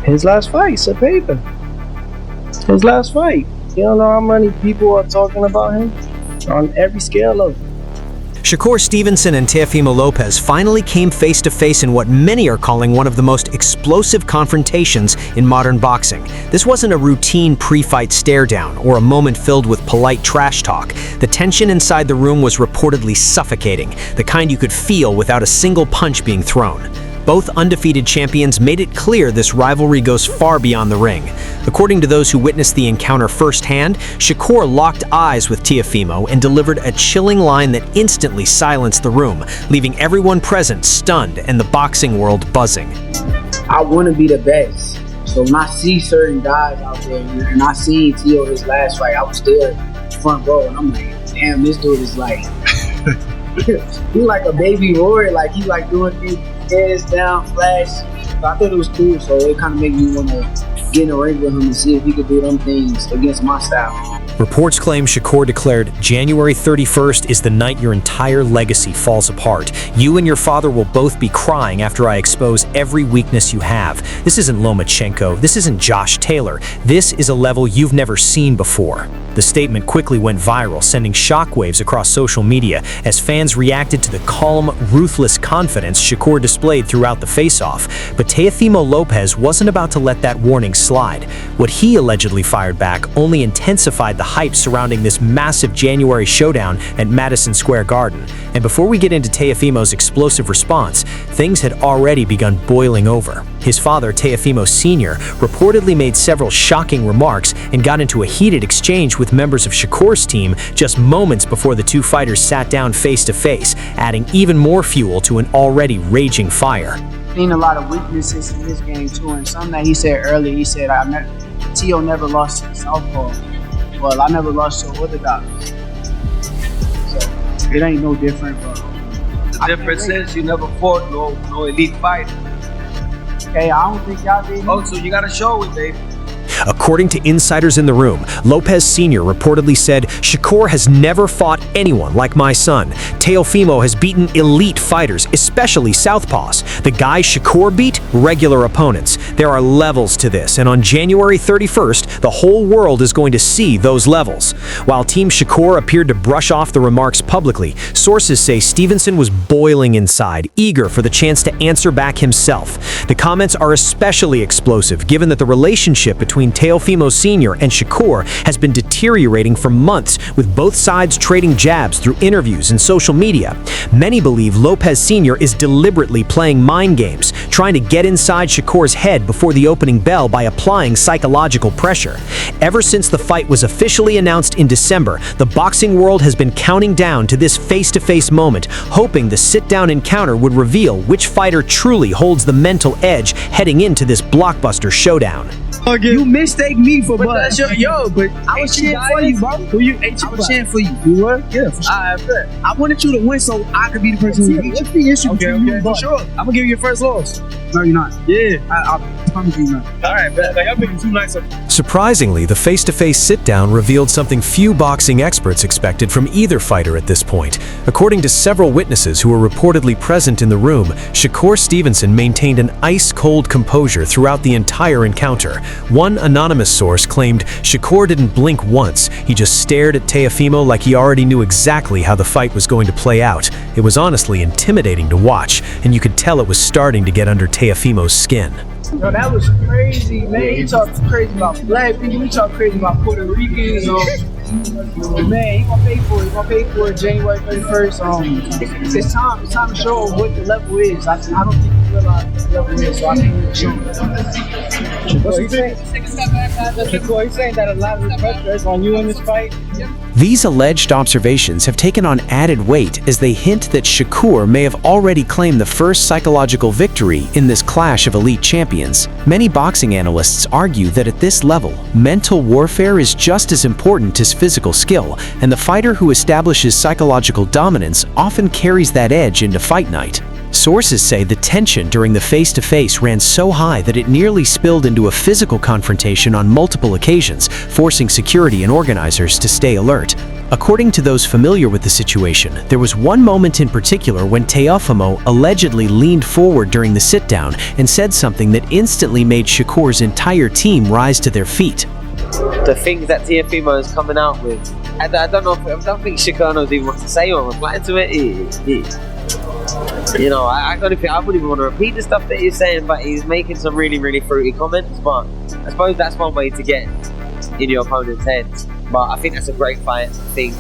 His last fight, Cepeda. His last fight. You don't know how many people are talking about him on every scale of it. Shakur Stevenson and Teofimo Lopez finally came face-to-face in what many are calling one of the most explosive confrontations in modern boxing. This wasn't a routine pre-fight stare-down or a moment filled with polite trash talk. The tension inside the room was reportedly suffocating, the kind you could feel without a single punch being thrown. Both undefeated champions made it clear this rivalry goes far beyond the ring. According to those who witnessed the encounter firsthand, Shakur locked eyes with Teofimo and delivered a chilling line that instantly silenced the room, leaving everyone present stunned and the boxing world buzzing. I want to be the best. So when I see certain guys out there, and I seen Teo his last fight, I was there front row, and I'm like, damn, this dude is like, he like a baby Roy, like he like doing things. Hands down, flash. So I thought it was cool, so it kind of made me want to get in the ring with him and see if he could do them things against my style. Reports claim Shakur declared, "January 31st is the night your entire legacy falls apart. You and your father will both be crying after I expose every weakness you have. This isn't Lomachenko. This isn't Josh Taylor. This is a level you've never seen before." The statement quickly went viral, sending shockwaves across social media as fans reacted to the calm, ruthless confidence Shakur displayed throughout the face-off. But Teofimo Lopez wasn't about to let that warning slide. What he allegedly fired back only intensified the hype surrounding this massive January showdown at Madison Square Garden. And before we get into Teofimo's explosive response, things had already begun boiling over. His father, Teofimo Sr., reportedly made several shocking remarks and got into a heated exchange with members of Shakur's team just moments before the two fighters sat down face-to-face, adding even more fuel to an already raging fire. Seen a lot of weaknesses in this game too, and something that he said earlier, he said, Teo never lost to Southpaw. Well, I never lost to orthodox. So it ain't no different, bro. The difference is you never fought no elite fighter. Okay, I don't think y'all did. Oh, so you gotta show it, baby. According to insiders in the room, Lopez Sr. reportedly said, "Shakur has never fought anyone like my son. Teofimo has beaten elite fighters, especially southpaws. The guy Shakur beat, regular opponents. There are levels to this, and on January 31st, the whole world is going to see those levels." While Team Shakur appeared to brush off the remarks publicly, sources say Stevenson was boiling inside, eager for the chance to answer back himself. The comments are especially explosive, given that the relationship between Teofimo Sr. and Shakur has been deteriorating for months, with both sides trading jabs through interviews and social media. Many believe Lopez Sr. is deliberately playing mind games, trying to get inside Shakur's head before the opening bell by applying psychological pressure. Ever since the fight was officially announced in December, the boxing world has been counting down to this face-to-face moment, hoping the sit-down encounter would reveal which fighter truly holds the mental edge heading into this blockbuster showdown. You mistake me for But Bud. that's your, but I was cheering for you, bro. Who you ain't I was cheering for you. You were? Yeah, for sure. I bet. I wanted you to win so I could be the person who beat you. What's the issue between you and for Bud? sure. I'm gonna give you your first loss. No, you're not. Yeah. I promise you not. All right, bet. Like, I'm making too nice of. Surprisingly, the face-to-face sit-down revealed something few boxing experts expected from either fighter at this point. According to several witnesses who were reportedly present in the room, Shakur Stevenson maintained an ice-cold composure throughout the entire encounter. One anonymous source claimed Shakur didn't blink once. He just stared at Teofimo like he already knew exactly how the fight was going to play out. It was honestly intimidating to watch, and you could tell it was starting to get under Teofimo's skin. Yo, that was crazy, man. You talk crazy about black people. You talk crazy about Puerto Ricans. Man, he gonna pay for it. He gonna pay for it January 31st. It's time. It's time to show him what the level is. I don't think he realized what the level is, so I think he's showing him. What's he saying? He's saying that a lot of the pressure is on you in this fight. These alleged observations have taken on added weight as they hint that Shakur may have already claimed the first psychological victory in this clash of elite champions. Many boxing analysts argue that at this level, mental warfare is just as important as physical skill, and the fighter who establishes psychological dominance often carries that edge into fight night. Sources say the tension during the face-to-face ran so high that it nearly spilled into a physical confrontation on multiple occasions, forcing security and organizers to stay alert. According to those familiar with the situation, there was one moment in particular when Teofimo allegedly leaned forward during the sit-down and said something that instantly made Shakur's entire team rise to their feet. The things that Teofimo is coming out with, I don't think Shakur knows even what to say or reply to it. You know, I wouldn't even want to repeat the stuff that he's saying, but he's making some really, really fruity comments. But I suppose that's one way to get in your opponent's head. But I think that's a great fight thing.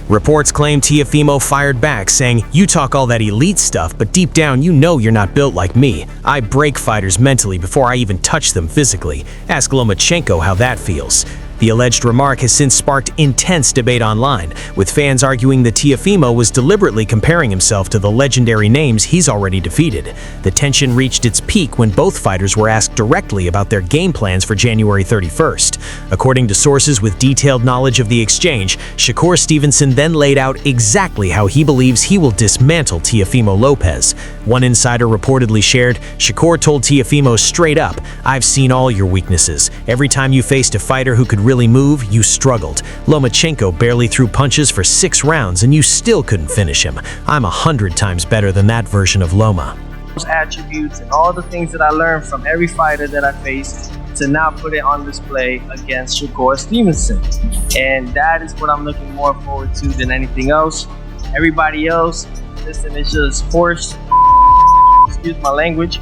Reports claim Teofimo fired back, saying, "You talk all that elite stuff, but deep down you know you're not built like me. I break fighters mentally before I even touch them physically. Ask Lomachenko how that feels." The alleged remark has since sparked intense debate online, with fans arguing that Teofimo was deliberately comparing himself to the legendary names he's already defeated. The tension reached its peak when both fighters were asked directly about their game plans for January 31st. According to sources with detailed knowledge of the exchange, Shakur Stevenson then laid out exactly how he believes he will dismantle Teofimo Lopez. One insider reportedly shared, "Shakur told Teofimo straight up, 'I've seen all your weaknesses. Every time you faced a fighter who could really move, you struggled. Lomachenko barely threw punches for 6 rounds and you still couldn't finish him. I'm 100 times better than that version of Loma.'" Those attributes and all the things that I learned from every fighter that I faced to now put it on display against Shakur Stevenson. And that is what I'm looking more forward to than anything else. Everybody else, listen, it's just forced. Excuse my language.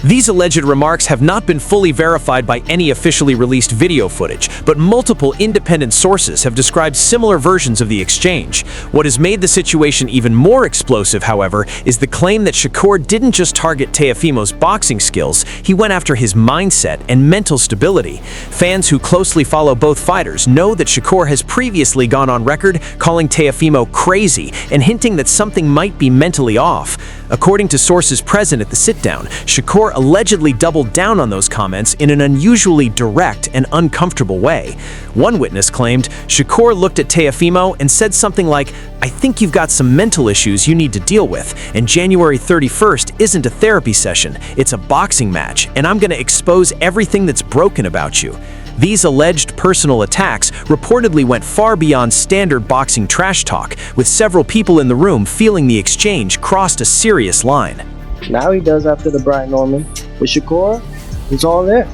These alleged remarks have not been fully verified by any officially released video footage, but multiple independent sources have described similar versions of the exchange. What has made the situation even more explosive, however, is the claim that Shakur didn't just target Teofimo's boxing skills, he went after his mindset and mental stability. Fans who closely follow both fighters know that Shakur has previously gone on record calling Teofimo crazy and hinting that something might be mentally off. According to sources present at the sit-down, Shakur allegedly doubled down on those comments in an unusually direct and uncomfortable way. One witness claimed Shakur looked at Teofimo and said something like, "I think you've got some mental issues you need to deal with, and January 31st isn't a therapy session, it's a boxing match, and I'm going to expose everything that's broken about you." These alleged personal attacks reportedly went far beyond standard boxing trash talk, with several people in the room feeling the exchange crossed a serious line. Now he does after the Brian Norman. With Shakur, it's all there.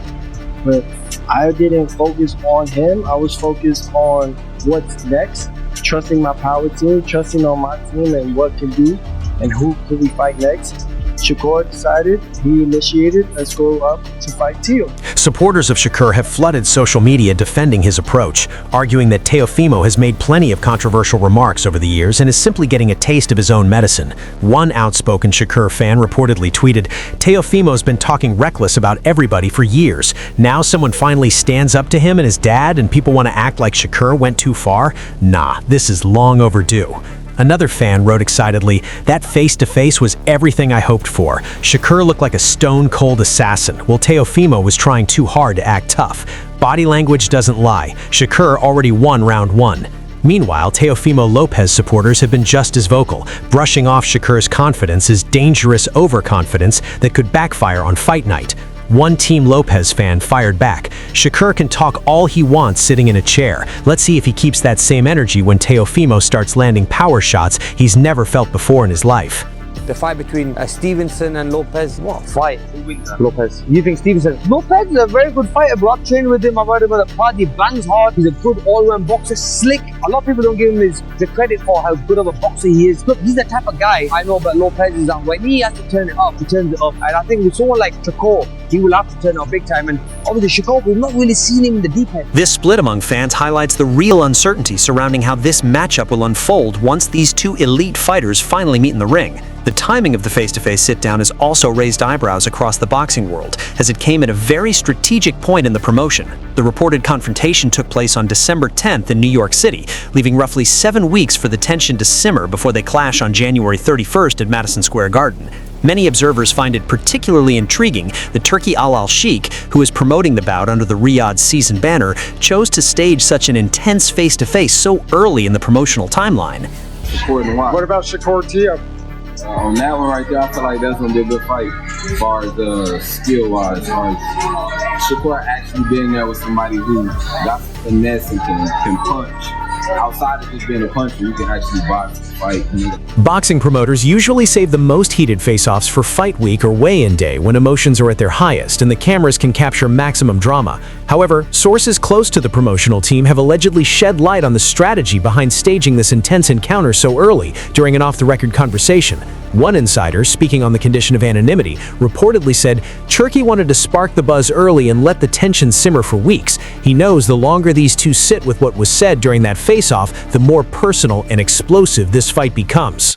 But I didn't focus on him. I was focused on what's next, trusting my power team, trusting on my team and what can do and who can we fight next. Shakur decided, he initiated, let's go up to fight Teo. Supporters of Shakur have flooded social media defending his approach, arguing that Teofimo has made plenty of controversial remarks over the years and is simply getting a taste of his own medicine. One outspoken Shakur fan reportedly tweeted, "Teofimo's been talking reckless about everybody for years. Now someone finally stands up to him and his dad and people want to act like Shakur went too far? Nah, this is long overdue." Another fan wrote excitedly, "That face-to-face was everything I hoped for. Shakur looked like a stone-cold assassin, while Teofimo was trying too hard to act tough. Body language doesn't lie. Shakur already won round 1. Meanwhile, Teofimo Lopez supporters have been just as vocal, brushing off Shakur's confidence as dangerous overconfidence that could backfire on fight night. One Team Lopez fan fired back, "Shakur can talk all he wants sitting in a chair. Let's see if he keeps that same energy when Teofimo starts landing power shots he's never felt before in his life." The fight between Stevenson and Lopez. What fight? Lopez. You think Stevenson? Lopez is a very good fighter, bro. I've trained with him. I've heard him at the party. Bangs hard. He's a good all-round boxer. Slick. A lot of people don't give him the credit for how good of a boxer he is. Look, he's the type of guy I know about Lopez is that when he has to turn it up, he turns it up. And I think with someone like Shakur, he will have to turn it up big time. And obviously Shakur, we've not really seen him in the deep end. This split among fans highlights the real uncertainty surrounding how this matchup will unfold once these two elite fighters finally meet in the ring. The timing of the face-to-face sit-down has also raised eyebrows across the boxing world, as it came at a very strategic point in the promotion. The reported confrontation took place on December 10th in New York City, leaving roughly 7 weeks for the tension to simmer before they clash on January 31st at Madison Square Garden. Many observers find it particularly intriguing that Turki Al Sheikh, who is promoting the bout under the Riyadh season banner, chose to stage such an intense face-to-face so early in the promotional timeline. What about Shakur Teo? On that one right there, I feel like that's going to be a good fight as far as skill-wise. Shakur actually being there with somebody who got finesse and can punch outside of just being a puncher, you can actually box and fight. Boxing promoters usually save the most heated face-offs for fight week or weigh-in day when emotions are at their highest and the cameras can capture maximum drama. However, sources close to the promotional team have allegedly shed light on the strategy behind staging this intense encounter so early during an off-the-record conversation. One insider, speaking on the condition of anonymity, reportedly said Turkey wanted to spark the buzz early and let the tension simmer for weeks. He knows the longer these two sit with what was said during that face-off, the more personal and explosive this fight becomes.